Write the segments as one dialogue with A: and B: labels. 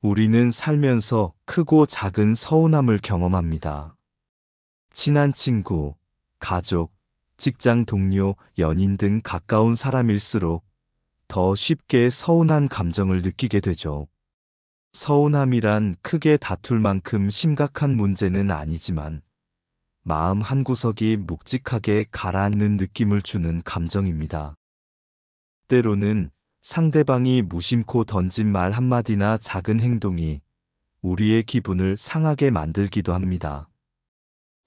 A: 우리는 살면서 크고 작은 서운함을 경험합니다. 친한 친구, 가족, 직장 동료, 연인 등 가까운 사람일수록 더 쉽게 서운한 감정을 느끼게 되죠. 서운함이란 크게 다툴 만큼 심각한 문제는 아니지만 마음 한구석이 묵직하게 가라앉는 느낌을 주는 감정입니다. 때로는 상대방이 무심코 던진 말 한마디나 작은 행동이 우리의 기분을 상하게 만들기도 합니다.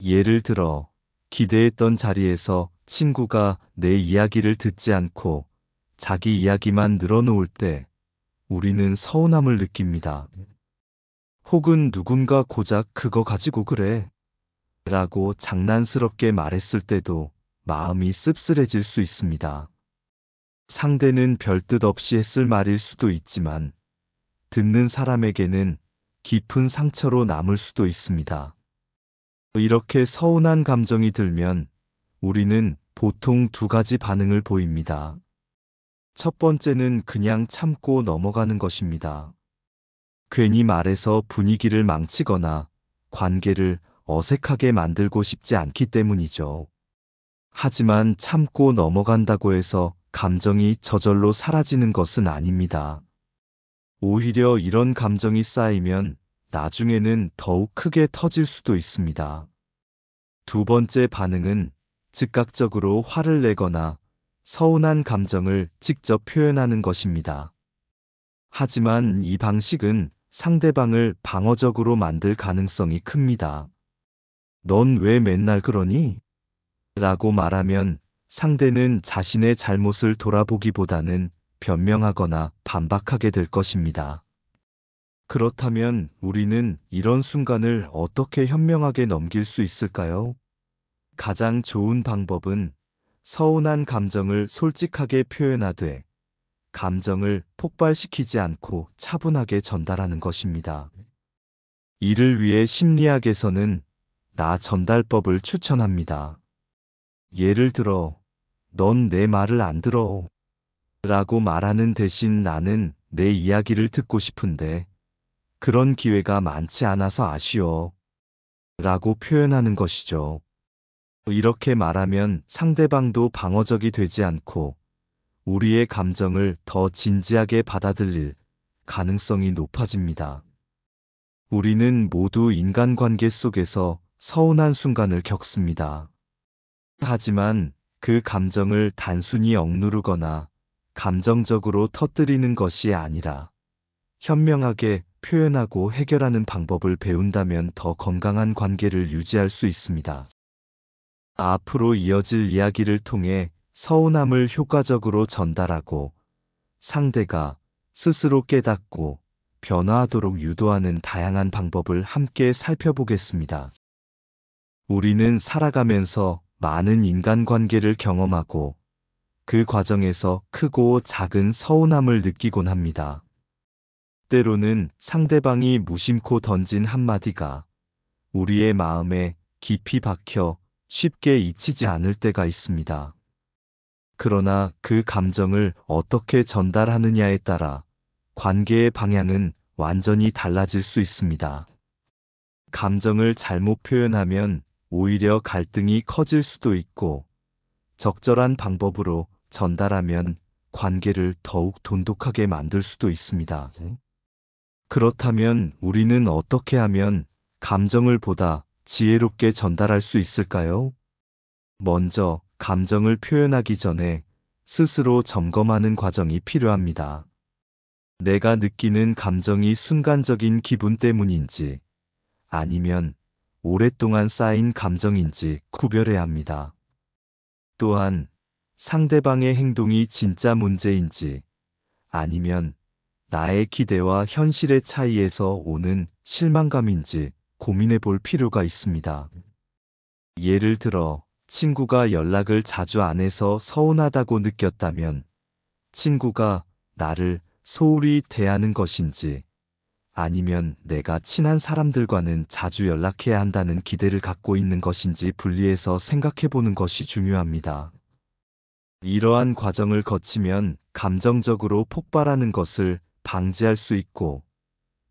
A: 예를 들어, 기대했던 자리에서 친구가 내 이야기를 듣지 않고 자기 이야기만 늘어놓을 때 우리는 서운함을 느낍니다. 혹은 누군가 고작 그거 가지고 그래 라고 장난스럽게 말했을 때도 마음이 씁쓸해질 수 있습니다. 상대는 별뜻 없이 했을 말일 수도 있지만 듣는 사람에게는 깊은 상처로 남을 수도 있습니다. 이렇게 서운한 감정이 들면 우리는 보통 두 가지 반응을 보입니다. 첫 번째는 그냥 참고 넘어가는 것입니다. 괜히 말해서 분위기를 망치거나 관계를 어색하게 만들고 싶지 않기 때문이죠. 하지만 참고 넘어간다고 해서 감정이 저절로 사라지는 것은 아닙니다. 오히려 이런 감정이 쌓이면 나중에는 더욱 크게 터질 수도 있습니다. 두 번째 반응은 즉각적으로 화를 내거나 서운한 감정을 직접 표현하는 것입니다. 하지만 이 방식은 상대방을 방어적으로 만들 가능성이 큽니다. 넌 왜 맨날 그러니? 라고 말하면 상대는 자신의 잘못을 돌아보기보다는 변명하거나 반박하게 될 것입니다. 그렇다면 우리는 이런 순간을 어떻게 현명하게 넘길 수 있을까요? 가장 좋은 방법은 서운한 감정을 솔직하게 표현하되 감정을 폭발시키지 않고 차분하게 전달하는 것입니다. 이를 위해 심리학에서는 나 전달법을 추천합니다. 예를 들어, 넌 내 말을 안 들어 라고 말하는 대신 나는 내 이야기를 듣고 싶은데 그런 기회가 많지 않아서 아쉬워 라고 표현하는 것이죠. 이렇게 말하면 상대방도 방어적이 되지 않고 우리의 감정을 더 진지하게 받아들일 가능성이 높아집니다. 우리는 모두 인간관계 속에서 서운한 순간을 겪습니다. 하지만 그 감정을 단순히 억누르거나 감정적으로 터뜨리는 것이 아니라 현명하게 표현하고 해결하는 방법을 배운다면 더 건강한 관계를 유지할 수 있습니다. 앞으로 이어질 이야기를 통해 서운함을 효과적으로 전달하고 상대가 스스로 깨닫고 변화하도록 유도하는 다양한 방법을 함께 살펴보겠습니다. 우리는 살아가면서 많은 인간관계를 경험하고 그 과정에서 크고 작은 서운함을 느끼곤 합니다. 때로는 상대방이 무심코 던진 한마디가 우리의 마음에 깊이 박혀 쉽게 잊히지 않을 때가 있습니다. 그러나 그 감정을 어떻게 전달하느냐에 따라 관계의 방향은 완전히 달라질 수 있습니다. 감정을 잘못 표현하면 오히려 갈등이 커질 수도 있고 적절한 방법으로 전달하면 관계를 더욱 돈독하게 만들 수도 있습니다. 그렇다면 우리는 어떻게 하면 감정을 보다 지혜롭게 전달할 수 있을까요? 먼저 감정을 표현하기 전에 스스로 점검하는 과정이 필요합니다. 내가 느끼는 감정이 순간적인 기분 때문인지 아니면 오랫동안 쌓인 감정인지 구별해야 합니다. 또한 상대방의 행동이 진짜 문제인지 아니면 나의 기대와 현실의 차이에서 오는 실망감인지 고민해 볼 필요가 있습니다. 예를 들어 친구가 연락을 자주 안 해서 서운하다고 느꼈다면 친구가 나를 소홀히 대하는 것인지 아니면 내가 친한 사람들과는 자주 연락해야 한다는 기대를 갖고 있는 것인지 분리해서 생각해 보는 것이 중요합니다. 이러한 과정을 거치면 감정적으로 폭발하는 것을 방지할 수 있고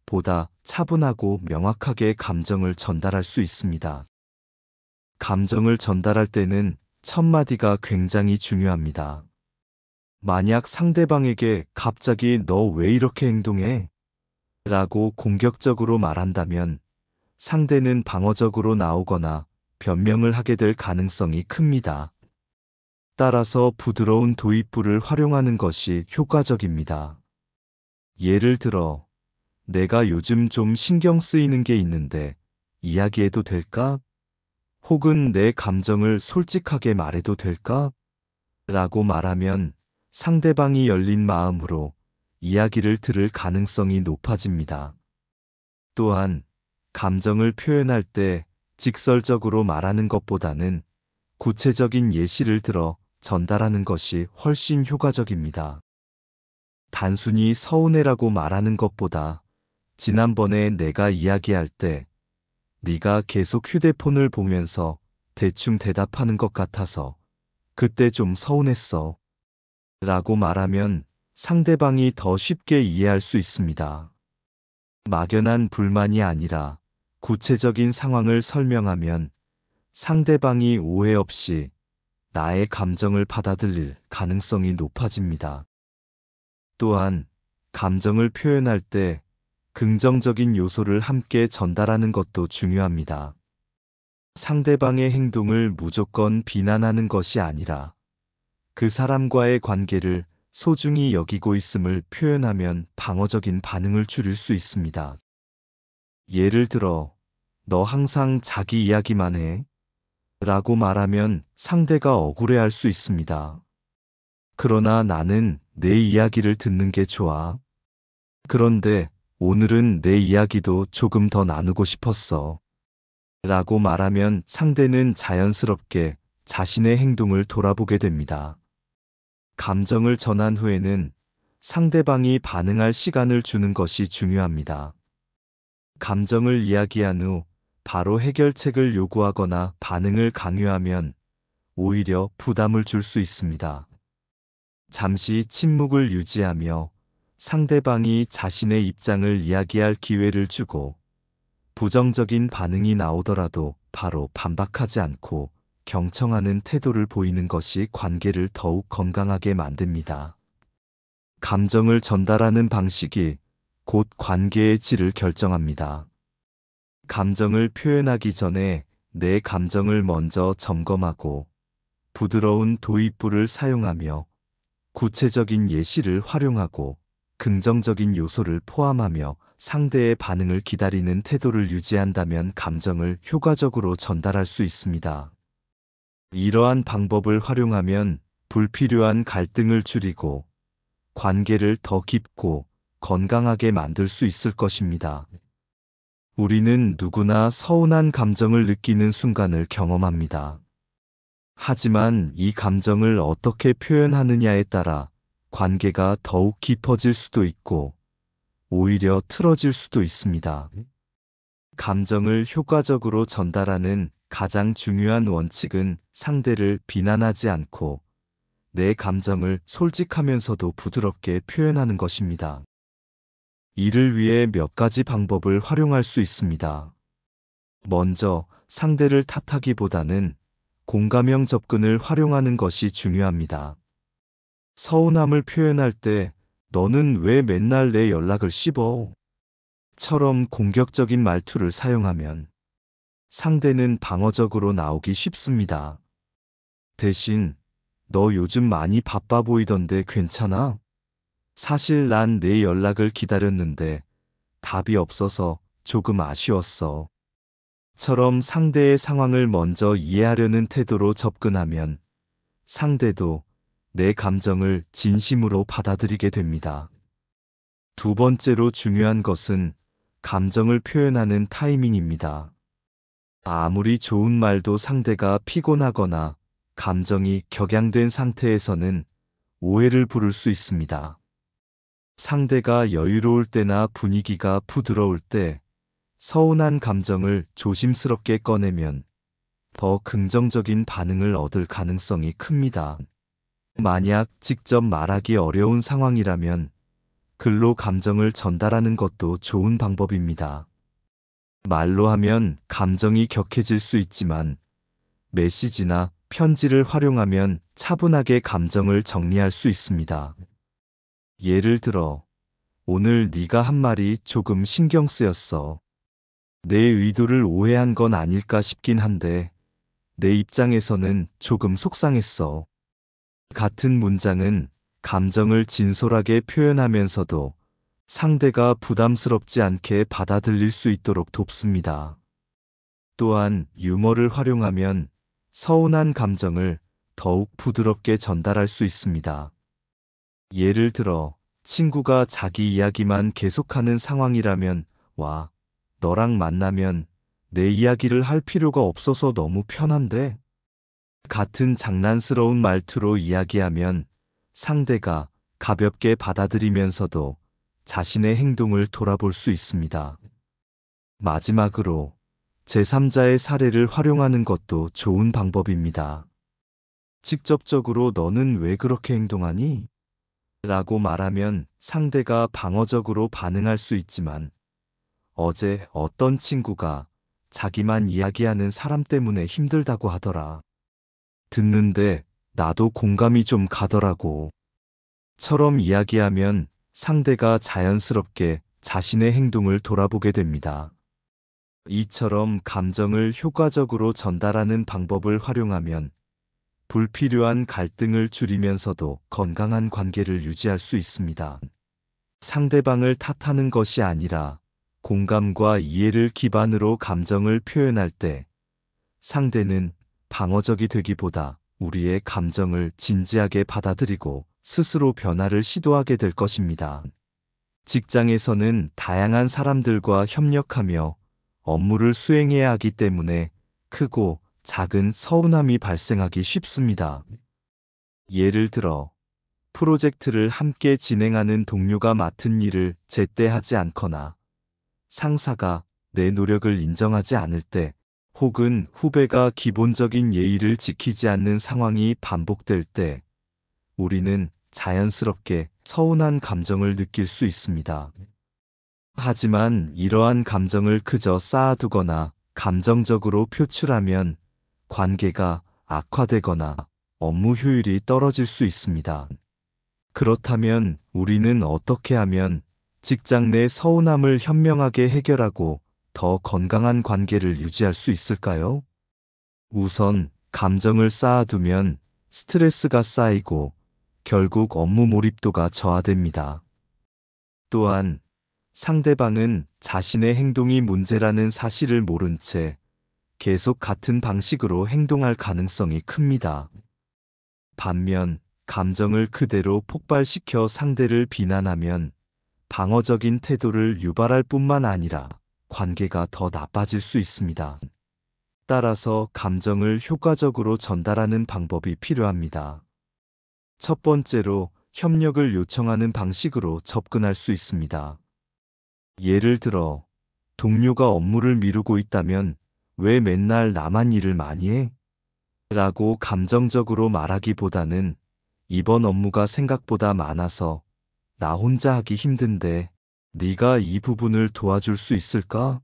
A: 보다 차분하고 명확하게 감정을 전달할 수 있습니다. 감정을 전달할 때는 첫 마디가 굉장히 중요합니다. 만약 상대방에게 갑자기 너 왜 이렇게 행동해? 라고 공격적으로 말한다면 상대는 방어적으로 나오거나 변명을 하게 될 가능성이 큽니다. 따라서 부드러운 도입부를 활용하는 것이 효과적입니다. 예를 들어, 내가 요즘 좀 신경 쓰이는 게 있는데 이야기해도 될까? 혹은 내 감정을 솔직하게 말해도 될까? 라고 말하면 상대방이 열린 마음으로 이야기를 들을 가능성이 높아집니다. 또한 감정을 표현할 때 직설적으로 말하는 것보다는 구체적인 예시를 들어 전달하는 것이 훨씬 효과적입니다. 단순히 서운해라고 말하는 것보다 지난번에 내가 이야기할 때 네가 계속 휴대폰을 보면서 대충 대답하는 것 같아서 그때 좀 서운했어 라고 말하면 상대방이 더 쉽게 이해할 수 있습니다. 막연한 불만이 아니라 구체적인 상황을 설명하면 상대방이 오해 없이 나의 감정을 받아들일 가능성이 높아집니다. 또한 감정을 표현할 때 긍정적인 요소를 함께 전달하는 것도 중요합니다. 상대방의 행동을 무조건 비난하는 것이 아니라 그 사람과의 관계를 소중히 여기고 있음을 표현하면 방어적인 반응을 줄일 수 있습니다. 예를 들어, 너 항상 자기 이야기만 해 라고 말하면 상대가 억울해할 수 있습니다. 그러나 나는 내 이야기를 듣는 게 좋아. 그런데 오늘은 내 이야기도 조금 더 나누고 싶었어. 라고 말하면 상대는 자연스럽게 자신의 행동을 돌아보게 됩니다. 감정을 전한 후에는 상대방이 반응할 시간을 주는 것이 중요합니다. 감정을 이야기한 후 바로 해결책을 요구하거나 반응을 강요하면 오히려 부담을 줄 수 있습니다. 잠시 침묵을 유지하며 상대방이 자신의 입장을 이야기할 기회를 주고 부정적인 반응이 나오더라도 바로 반박하지 않고 경청하는 태도를 보이는 것이 관계를 더욱 건강하게 만듭니다. 감정을 전달하는 방식이 곧 관계의 질을 결정합니다. 감정을 표현하기 전에 내 감정을 먼저 점검하고 부드러운 도입부를 사용하며 구체적인 예시를 활용하고 긍정적인 요소를 포함하며 상대의 반응을 기다리는 태도를 유지한다면 감정을 효과적으로 전달할 수 있습니다. 이러한 방법을 활용하면 불필요한 갈등을 줄이고 관계를 더 깊고 건강하게 만들 수 있을 것입니다. 우리는 누구나 서운한 감정을 느끼는 순간을 경험합니다. 하지만 이 감정을 어떻게 표현하느냐에 따라 관계가 더욱 깊어질 수도 있고 오히려 틀어질 수도 있습니다. 감정을 효과적으로 전달하는 가장 중요한 원칙은 상대를 비난하지 않고 내 감정을 솔직하면서도 부드럽게 표현하는 것입니다. 이를 위해 몇 가지 방법을 활용할 수 있습니다. 먼저 상대를 탓하기보다는 공감형 접근을 활용하는 것이 중요합니다. 서운함을 표현할 때 너는 왜 맨날 내 연락을 씹어? 처럼 공격적인 말투를 사용하면 상대는 방어적으로 나오기 쉽습니다. 대신 너 요즘 많이 바빠 보이던데 괜찮아? 사실 난 내 연락을 기다렸는데 답이 없어서 조금 아쉬웠어. 처럼 상대의 상황을 먼저 이해하려는 태도로 접근하면 상대도 내 감정을 진심으로 받아들이게 됩니다. 두 번째로 중요한 것은 감정을 표현하는 타이밍입니다. 아무리 좋은 말도 상대가 피곤하거나 감정이 격양된 상태에서는 오해를 부를 수 있습니다. 상대가 여유로울 때나 분위기가 부드러울 때 서운한 감정을 조심스럽게 꺼내면 더 긍정적인 반응을 얻을 가능성이 큽니다. 만약 직접 말하기 어려운 상황이라면 글로 감정을 전달하는 것도 좋은 방법입니다. 말로 하면 감정이 격해질 수 있지만 메시지나 편지를 활용하면 차분하게 감정을 정리할 수 있습니다. 예를 들어, 오늘 네가 한 말이 조금 신경 쓰였어. 내 의도를 오해한 건 아닐까 싶긴 한데 내 입장에서는 조금 속상했어. 같은 문장은 감정을 진솔하게 표현하면서도 상대가 부담스럽지 않게 받아들일 수 있도록 돕습니다. 또한 유머를 활용하면 서운한 감정을 더욱 부드럽게 전달할 수 있습니다. 예를 들어, 친구가 자기 이야기만 계속하는 상황이라면, 와, 너랑 만나면 내 이야기를 할 필요가 없어서 너무 편한데? 같은 장난스러운 말투로 이야기하면 상대가 가볍게 받아들이면서도 자신의 행동을 돌아볼 수 있습니다. 마지막으로 제3자의 사례를 활용하는 것도 좋은 방법입니다. 직접적으로 너는 왜 그렇게 행동하니? 라고 말하면 상대가 방어적으로 반응할 수 있지만 어제 어떤 친구가 자기만 이야기하는 사람 때문에 힘들다고 하더라. 듣는데 나도 공감이 좀 가더라고. 처럼 이야기하면 상대가 자연스럽게 자신의 행동을 돌아보게 됩니다. 이처럼 감정을 효과적으로 전달하는 방법을 활용하면 불필요한 갈등을 줄이면서도 건강한 관계를 유지할 수 있습니다. 상대방을 탓하는 것이 아니라 공감과 이해를 기반으로 감정을 표현할 때 상대는 방어적이 되기보다 우리의 감정을 진지하게 받아들이고 스스로 변화를 시도하게 될 것입니다. 직장에서는 다양한 사람들과 협력하며 업무를 수행해야 하기 때문에 크고 작은 서운함이 발생하기 쉽습니다. 예를 들어, 프로젝트를 함께 진행하는 동료가 맡은 일을 제때 하지 않거나 상사가 내 노력을 인정하지 않을 때 혹은 후배가 기본적인 예의를 지키지 않는 상황이 반복될 때 우리는 자연스럽게 서운한 감정을 느낄 수 있습니다. 하지만 이러한 감정을 그저 쌓아두거나 감정적으로 표출하면 관계가 악화되거나 업무 효율이 떨어질 수 있습니다. 그렇다면 우리는 어떻게 하면 직장 내 서운함을 현명하게 해결하고 더 건강한 관계를 유지할 수 있을까요? 우선 감정을 쌓아두면 스트레스가 쌓이고 결국 업무 몰입도가 저하됩니다. 또한 상대방은 자신의 행동이 문제라는 사실을 모른 채 계속 같은 방식으로 행동할 가능성이 큽니다. 반면 감정을 그대로 폭발시켜 상대를 비난하면 방어적인 태도를 유발할 뿐만 아니라 관계가 더 나빠질 수 있습니다. 따라서 감정을 효과적으로 전달하는 방법이 필요합니다. 첫 번째로 협력을 요청하는 방식으로 접근할 수 있습니다. 예를 들어, 동료가 업무를 미루고 있다면 왜 맨날 나만 일을 많이 해? 라고 감정적으로 말하기보다는 이번 업무가 생각보다 많아서 나 혼자 하기 힘든데 네가 이 부분을 도와줄 수 있을까?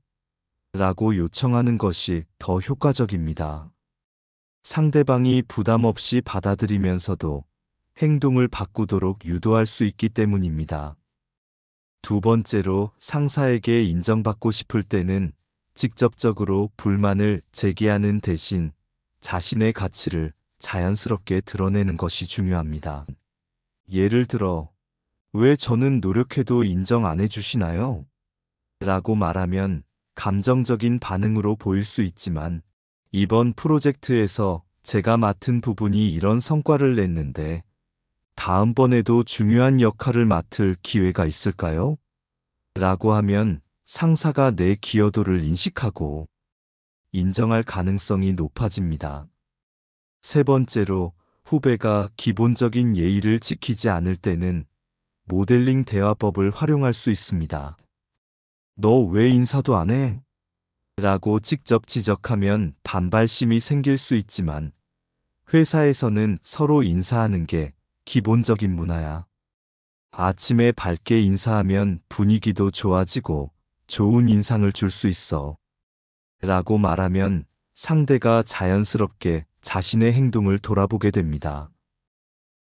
A: 라고 요청하는 것이 더 효과적입니다. 상대방이 부담 없이 받아들이면서도 행동을 바꾸도록 유도할 수 있기 때문입니다. 두 번째로 상사에게 인정받고 싶을 때는 직접적으로 불만을 제기하는 대신 자신의 가치를 자연스럽게 드러내는 것이 중요합니다. 예를 들어, 왜 저는 노력해도 인정 안 해주시나요? 라고 말하면 감정적인 반응으로 보일 수 있지만 이번 프로젝트에서 제가 맡은 부분이 이런 성과를 냈는데 다음번에도 중요한 역할을 맡을 기회가 있을까요? 라고 하면 상사가 내 기여도를 인식하고 인정할 가능성이 높아집니다. 세 번째로 후배가 기본적인 예의를 지키지 않을 때는 모델링 대화법을 활용할 수 있습니다. 너 왜 인사도 안 해? 라고 직접 지적하면 반발심이 생길 수 있지만 회사에서는 서로 인사하는 게 기본적인 문화야. 아침에 밝게 인사하면 분위기도 좋아지고 좋은 인상을 줄 수 있어. 라고 말하면 상대가 자연스럽게 자신의 행동을 돌아보게 됩니다.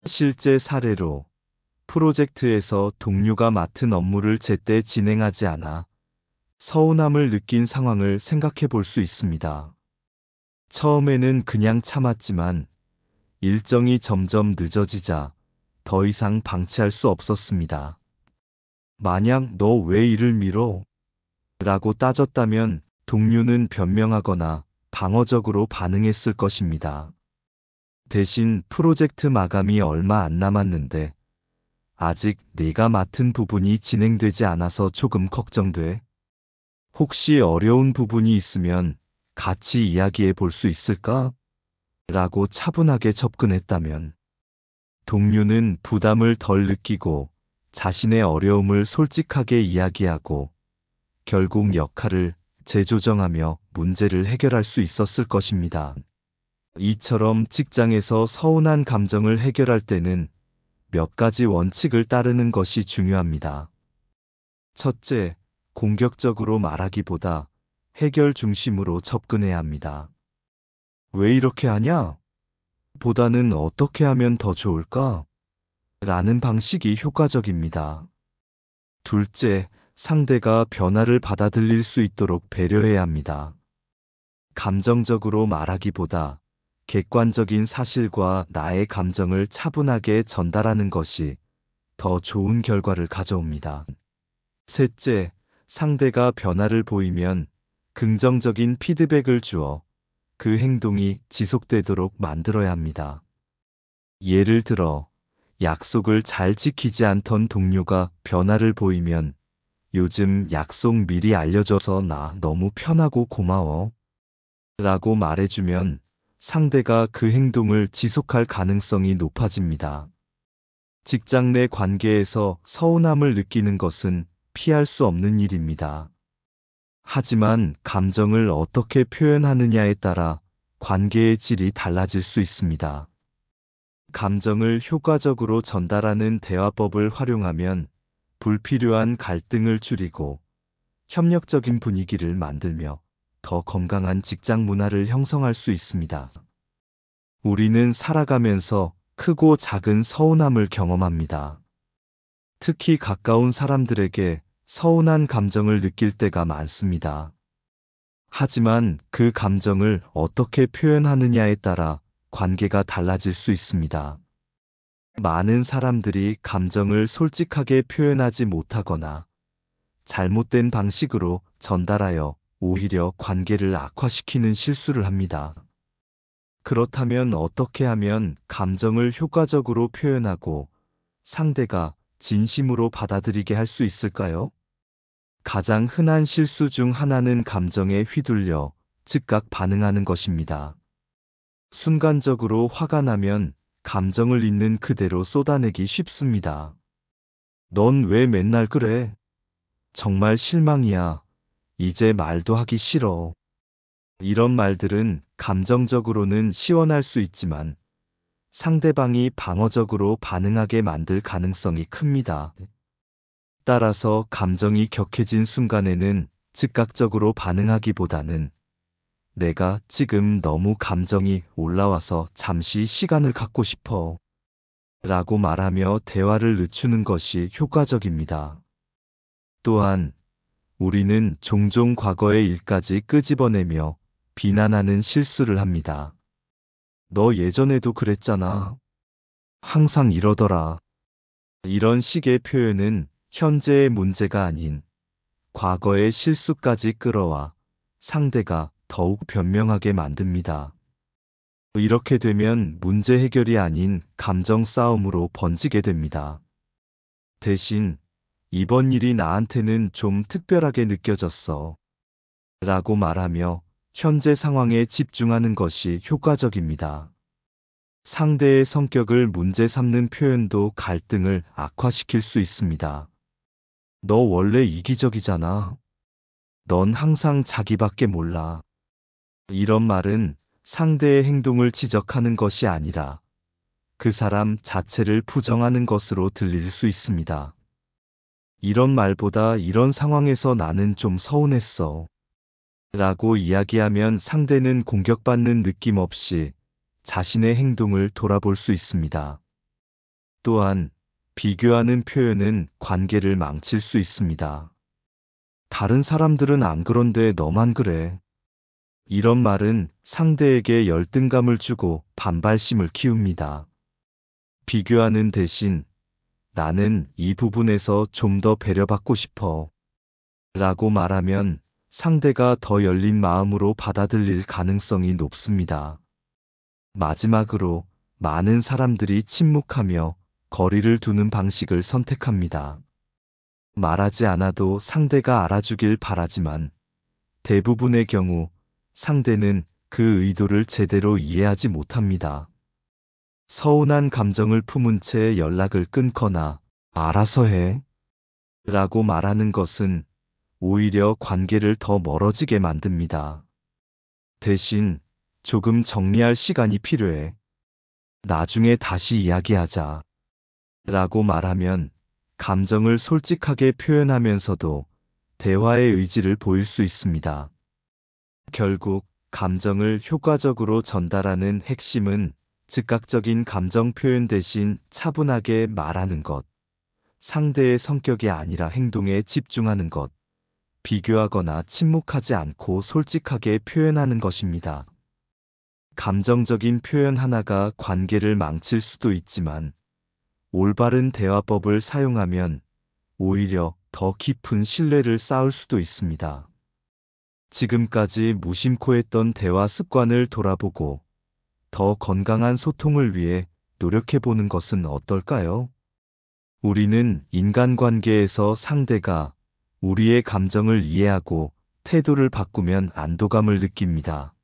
A: 실제 사례로 프로젝트에서 동료가 맡은 업무를 제때 진행하지 않아 서운함을 느낀 상황을 생각해 볼 수 있습니다. 처음에는 그냥 참았지만 일정이 점점 늦어지자 더 이상 방치할 수 없었습니다. 만약 너 왜 일을 미뤄? 라고 따졌다면 동료는 변명하거나 방어적으로 반응했을 것입니다. 대신 프로젝트 마감이 얼마 안 남았는데 아직 내가 맡은 부분이 진행되지 않아서 조금 걱정돼. 혹시 어려운 부분이 있으면 같이 이야기해 볼 수 있을까? 라고 차분하게 접근했다면 동료는 부담을 덜 느끼고 자신의 어려움을 솔직하게 이야기하고 결국 역할을 재조정하며 문제를 해결할 수 있었을 것입니다. 이처럼 직장에서 서운한 감정을 해결할 때는 몇 가지 원칙을 따르는 것이 중요합니다. 첫째, 공격적으로 말하기보다 해결 중심으로 접근해야 합니다. 왜 이렇게 하냐? 보다는 어떻게 하면 더 좋을까? 라는 방식이 효과적입니다. 둘째, 상대가 변화를 받아들일 수 있도록 배려해야 합니다. 감정적으로 말하기보다 객관적인 사실과 나의 감정을 차분하게 전달하는 것이 더 좋은 결과를 가져옵니다. 셋째, 상대가 변화를 보이면 긍정적인 피드백을 주어 그 행동이 지속되도록 만들어야 합니다. 예를 들어, 약속을 잘 지키지 않던 동료가 변화를 보이면 요즘 약속 미리 알려줘서 나 너무 편하고 고마워. 라고 말해주면 상대가 그 행동을 지속할 가능성이 높아집니다. 직장 내 관계에서 서운함을 느끼는 것은 피할 수 없는 일입니다. 하지만 감정을 어떻게 표현하느냐에 따라 관계의 질이 달라질 수 있습니다. 감정을 효과적으로 전달하는 대화법을 활용하면 불필요한 갈등을 줄이고 협력적인 분위기를 만들며 더 건강한 직장 문화를 형성할 수 있습니다. 우리는 살아가면서 크고 작은 서운함을 경험합니다. 특히 가까운 사람들에게 서운한 감정을 느낄 때가 많습니다. 하지만 그 감정을 어떻게 표현하느냐에 따라 관계가 달라질 수 있습니다. 많은 사람들이 감정을 솔직하게 표현하지 못하거나 잘못된 방식으로 전달하여 오히려 관계를 악화시키는 실수를 합니다. 그렇다면 어떻게 하면 감정을 효과적으로 표현하고 상대가 진심으로 받아들이게 할 수 있을까요? 가장 흔한 실수 중 하나는 감정에 휘둘려 즉각 반응하는 것입니다. 순간적으로 화가 나면 감정을 있는 그대로 쏟아내기 쉽습니다. 넌 왜 맨날 그래? 정말 실망이야. 이제 말도 하기 싫어. 이런 말들은 감정적으로는 시원할 수 있지만 상대방이 방어적으로 반응하게 만들 가능성이 큽니다. 따라서 감정이 격해진 순간에는 즉각적으로 반응하기보다는 내가 지금 너무 감정이 올라와서 잠시 시간을 갖고 싶어 라고 말하며 대화를 늦추는 것이 효과적입니다. 또한 우리는 종종 과거의 일까지 끄집어내며 비난하는 실수를 합니다. 너 예전에도 그랬잖아. 항상 이러더라. 이런 식의 표현은 현재의 문제가 아닌 과거의 실수까지 끌어와 상대가 더욱 변명하게 만듭니다. 이렇게 되면 문제 해결이 아닌 감정 싸움으로 번지게 됩니다. 대신 이번 일이 나한테는 좀 특별하게 느껴졌어 라고 말하며 현재 상황에 집중하는 것이 효과적입니다. 상대의 성격을 문제 삼는 표현도 갈등을 악화시킬 수 있습니다. 너 원래 이기적이잖아. 넌 항상 자기밖에 몰라. 이런 말은 상대의 행동을 지적하는 것이 아니라 그 사람 자체를 부정하는 것으로 들릴 수 있습니다. 이런 말보다 이런 상황에서 나는 좀 서운했어. 라고 이야기하면 상대는 공격받는 느낌 없이 자신의 행동을 돌아볼 수 있습니다. 또한 비교하는 표현은 관계를 망칠 수 있습니다. 다른 사람들은 안 그런데 너만 그래. 이런 말은 상대에게 열등감을 주고 반발심을 키웁니다. 비교하는 대신 나는 이 부분에서 좀 더 배려받고 싶어. 라고 말하면 상대가 더 열린 마음으로 받아들일 가능성이 높습니다. 마지막으로 많은 사람들이 침묵하며 거리를 두는 방식을 선택합니다. 말하지 않아도 상대가 알아주길 바라지만 대부분의 경우 상대는 그 의도를 제대로 이해하지 못합니다. 서운한 감정을 품은 채 연락을 끊거나 알아서 해 라고 말하는 것은 오히려 관계를 더 멀어지게 만듭니다. 대신 조금 정리할 시간이 필요해. 나중에 다시 이야기하자 라고 말하면 감정을 솔직하게 표현하면서도 대화의 의지를 보일 수 있습니다. 결국 감정을 효과적으로 전달하는 핵심은 즉각적인 감정 표현 대신 차분하게 말하는 것, 상대의 성격이 아니라 행동에 집중하는 것, 비교하거나 침묵하지 않고 솔직하게 표현하는 것입니다. 감정적인 표현 하나가 관계를 망칠 수도 있지만 올바른 대화법을 사용하면 오히려 더 깊은 신뢰를 쌓을 수도 있습니다. 지금까지 무심코 했던 대화 습관을 돌아보고 더 건강한 소통을 위해 노력해보는 것은 어떨까요? 우리는 인간관계에서 상대가 우리의 감정을 이해하고 태도를 바꾸면 안도감을 느낍니다.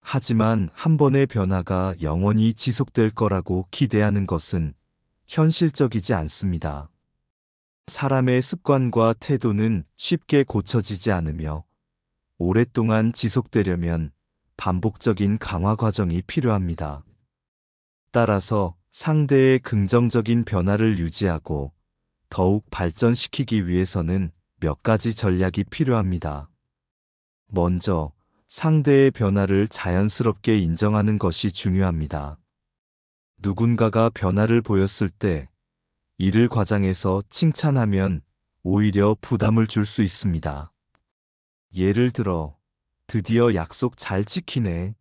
A: 하지만 한 번의 변화가 영원히 지속될 거라고 기대하는 것은 현실적이지 않습니다. 사람의 습관과 태도는 쉽게 고쳐지지 않으며 오랫동안 지속되려면 반복적인 강화 과정이 필요합니다. 따라서 상대의 긍정적인 변화를 유지하고 더욱 발전시키기 위해서는 몇 가지 전략이 필요합니다. 먼저 상대의 변화를 자연스럽게 인정하는 것이 중요합니다. 누군가가 변화를 보였을 때 이를 과장해서 칭찬하면 오히려 부담을 줄 수 있습니다. 예를 들어, 드디어 약속 잘 지키네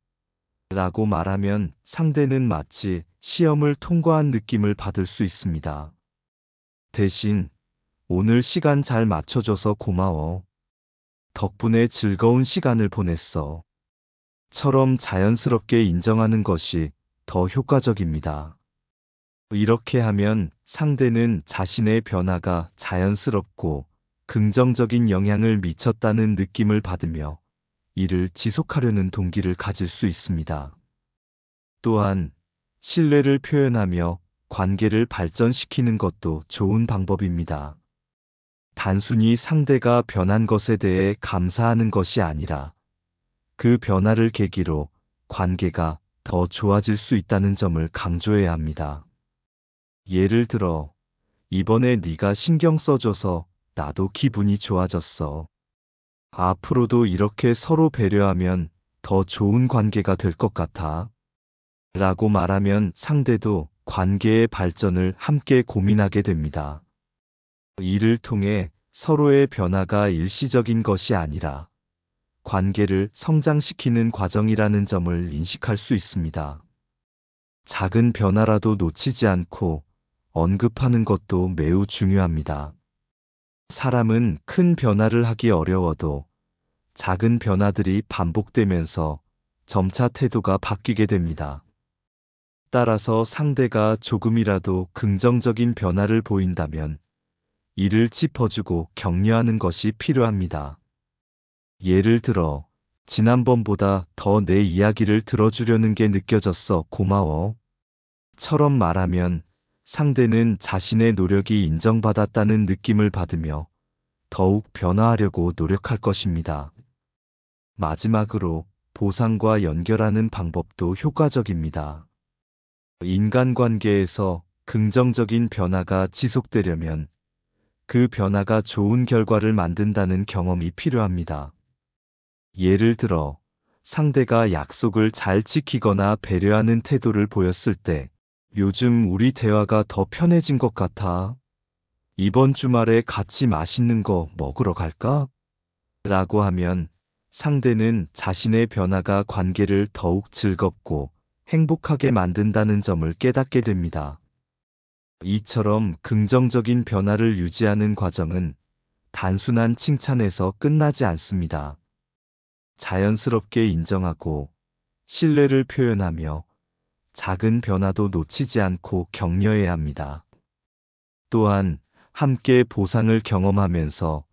A: 라고 말하면 상대는 마치 시험을 통과한 느낌을 받을 수 있습니다. 대신 오늘 시간 잘 맞춰줘서 고마워. 덕분에 즐거운 시간을 보냈어. 처럼 자연스럽게 인정하는 것이 더 효과적입니다. 이렇게 하면 상대는 자신의 변화가 자연스럽고 긍정적인 영향을 미쳤다는 느낌을 받으며 이를 지속하려는 동기를 가질 수 있습니다. 또한 신뢰를 표현하며 관계를 발전시키는 것도 좋은 방법입니다. 단순히 상대가 변한 것에 대해 감사하는 것이 아니라 그 변화를 계기로 관계가 더 좋아질 수 있다는 점을 강조해야 합니다. 예를 들어, 이번에 네가 신경 써줘서 나도 기분이 좋아졌어. 앞으로도 이렇게 서로 배려하면 더 좋은 관계가 될 것 같아. 라고 말하면 상대도 관계의 발전을 함께 고민하게 됩니다. 이를 통해 서로의 변화가 일시적인 것이 아니라 관계를 성장시키는 과정이라는 점을 인식할 수 있습니다. 작은 변화라도 놓치지 않고 언급하는 것도 매우 중요합니다. 사람은 큰 변화를 하기 어려워도 작은 변화들이 반복되면서 점차 태도가 바뀌게 됩니다. 따라서 상대가 조금이라도 긍정적인 변화를 보인다면 이를 짚어주고 격려하는 것이 필요합니다. 예를 들어, 지난번보다 더 내 이야기를 들어주려는 게 느껴졌어. 고마워. 처럼 말하면 상대는 자신의 노력이 인정받았다는 느낌을 받으며 더욱 변화하려고 노력할 것입니다. 마지막으로 보상과 연결하는 방법도 효과적입니다. 인간관계에서 긍정적인 변화가 지속되려면 그 변화가 좋은 결과를 만든다는 경험이 필요합니다. 예를 들어, 상대가 약속을 잘 지키거나 배려하는 태도를 보였을 때, 요즘 우리 대화가 더 편해진 것 같아. 이번 주말에 같이 맛있는 거 먹으러 갈까? 라고 하면 상대는 자신의 변화가 관계를 더욱 즐겁고 행복하게 만든다는 점을 깨닫게 됩니다. 이처럼 긍정적인 변화를 유지하는 과정은 단순한 칭찬에서 끝나지 않습니다. 자연스럽게 인정하고 신뢰를 표현하며 작은 변화도 놓치지 않고 격려해야 합니다. 또한 함께 보상을 경험하면서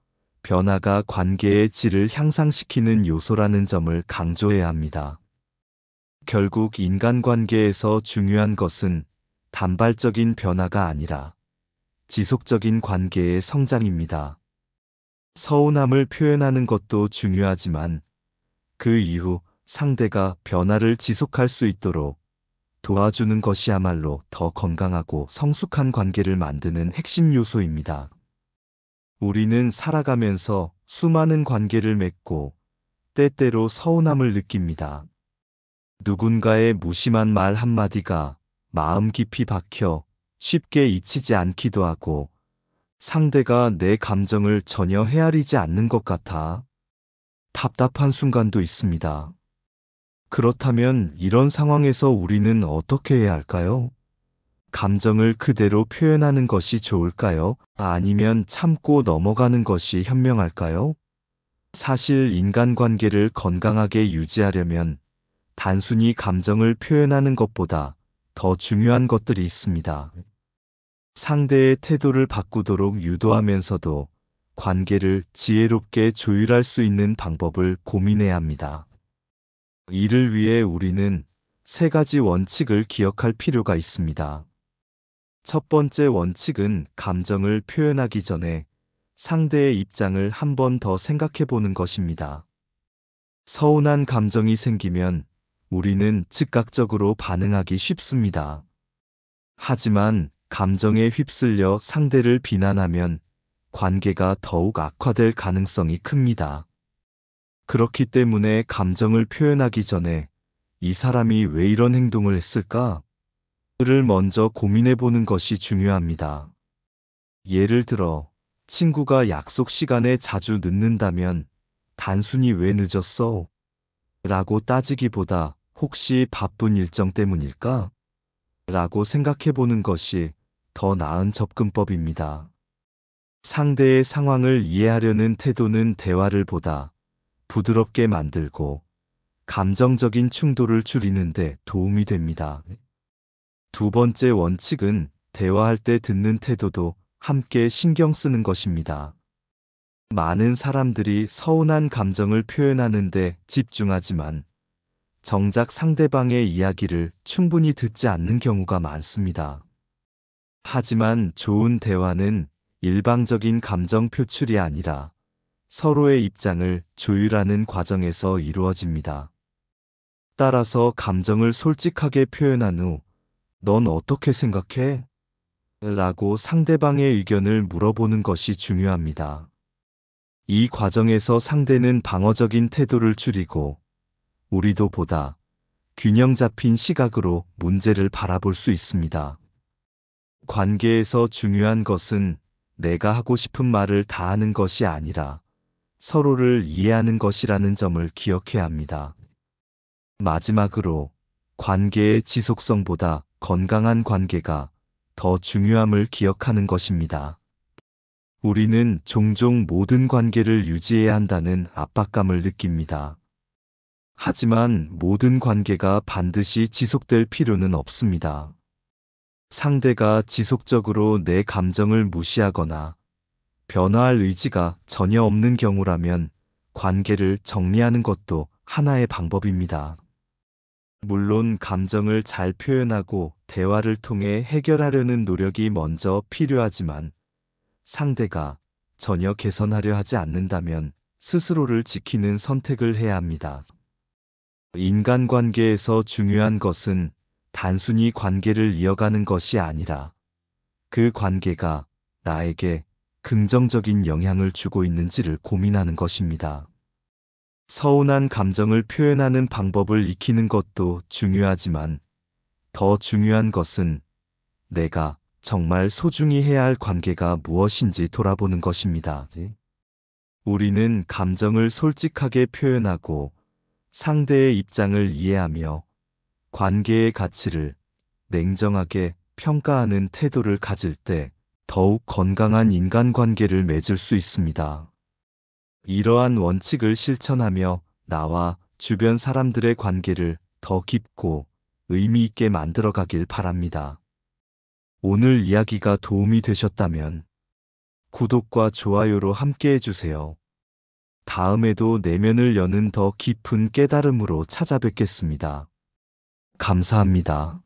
A: 변화가 관계의 질을 향상시키는 요소라는 점을 강조해야 합니다. 결국 인간관계에서 중요한 것은 단발적인 변화가 아니라 지속적인 관계의 성장입니다. 서운함을 표현하는 것도 중요하지만 그 이후 상대가 변화를 지속할 수 있도록 도와주는 것이야말로 더 건강하고 성숙한 관계를 만드는 핵심 요소입니다. 우리는 살아가면서 수많은 관계를 맺고 때때로 서운함을 느낍니다. 누군가의 무심한 말 한마디가 마음 깊이 박혀 쉽게 잊히지 않기도 하고 상대가 내 감정을 전혀 헤아리지 않는 것 같아 답답한 순간도 있습니다. 그렇다면 이런 상황에서 우리는 어떻게 해야 할까요? 감정을 그대로 표현하는 것이 좋을까요? 아니면 참고 넘어가는 것이 현명할까요? 사실 인간관계를 건강하게 유지하려면 단순히 감정을 표현하는 것보다 더 중요한 것들이 있습니다. 상대의 태도를 바꾸도록 유도하면서도 관계를 지혜롭게 조율할 수 있는 방법을 고민해야 합니다. 이를 위해 우리는 세 가지 원칙을 기억할 필요가 있습니다. 첫 번째 원칙은 감정을 표현하기 전에 상대의 입장을 한 번 더 생각해 보는 것입니다. 서운한 감정이 생기면 우리는 즉각적으로 반응하기 쉽습니다. 하지만 감정에 휩쓸려 상대를 비난하면 관계가 더욱 악화될 가능성이 큽니다. 그렇기 때문에 감정을 표현하기 전에 이 사람이 왜 이런 행동을 했을까? 를 먼저 고민해 보는 것이 중요합니다. 예를 들어, 친구가 약속 시간에 자주 늦는다면 단순히 왜 늦었어? 라고 따지기보다 혹시 바쁜 일정 때문일까? 라고 생각해 보는 것이 더 나은 접근법입니다. 상대의 상황을 이해하려는 태도는 대화를 보다 부드럽게 만들고 감정적인 충돌을 줄이는 데 도움이 됩니다. 두 번째 원칙은 대화할 때 듣는 태도도 함께 신경 쓰는 것입니다. 많은 사람들이 서운한 감정을 표현하는데 집중하지만 정작 상대방의 이야기를 충분히 듣지 않는 경우가 많습니다. 하지만 좋은 대화는 일방적인 감정 표출이 아니라 서로의 입장을 조율하는 과정에서 이루어집니다. 따라서 감정을 솔직하게 표현한 후 넌 어떻게 생각해? 라고 상대방의 의견을 물어보는 것이 중요합니다. 이 과정에서 상대는 방어적인 태도를 줄이고 우리도 보다 균형 잡힌 시각으로 문제를 바라볼 수 있습니다. 관계에서 중요한 것은 내가 하고 싶은 말을 다 하는 것이 아니라 서로를 이해하는 것이라는 점을 기억해야 합니다. 마지막으로 관계의 지속성보다 건강한 관계가 더 중요함을 기억하는 것입니다. 우리는 종종 모든 관계를 유지해야 한다는 압박감을 느낍니다. 하지만 모든 관계가 반드시 지속될 필요는 없습니다. 상대가 지속적으로 내 감정을 무시하거나 변화할 의지가 전혀 없는 경우라면 관계를 정리하는 것도 하나의 방법입니다. 물론 감정을 잘 표현하고 대화를 통해 해결하려는 노력이 먼저 필요하지만 상대가 전혀 개선하려 하지 않는다면 스스로를 지키는 선택을 해야 합니다. 인간관계에서 중요한 것은 단순히 관계를 이어가는 것이 아니라 그 관계가 나에게 긍정적인 영향을 주고 있는지를 고민하는 것입니다. 서운한 감정을 표현하는 방법을 익히는 것도 중요하지만 더 중요한 것은 내가 정말 소중히 해야 할 관계가 무엇인지 돌아보는 것입니다. 우리는 감정을 솔직하게 표현하고 상대의 입장을 이해하며 관계의 가치를 냉정하게 평가하는 태도를 가질 때 더욱 건강한 인간관계를 맺을 수 있습니다. 이러한 원칙을 실천하며 나와 주변 사람들의 관계를 더 깊고 의미 있게 만들어 가길 바랍니다. 오늘 이야기가 도움이 되셨다면 구독과 좋아요로 함께 해주세요. 다음에도 내면을 여는 더 깊은 깨달음으로 찾아뵙겠습니다. 감사합니다.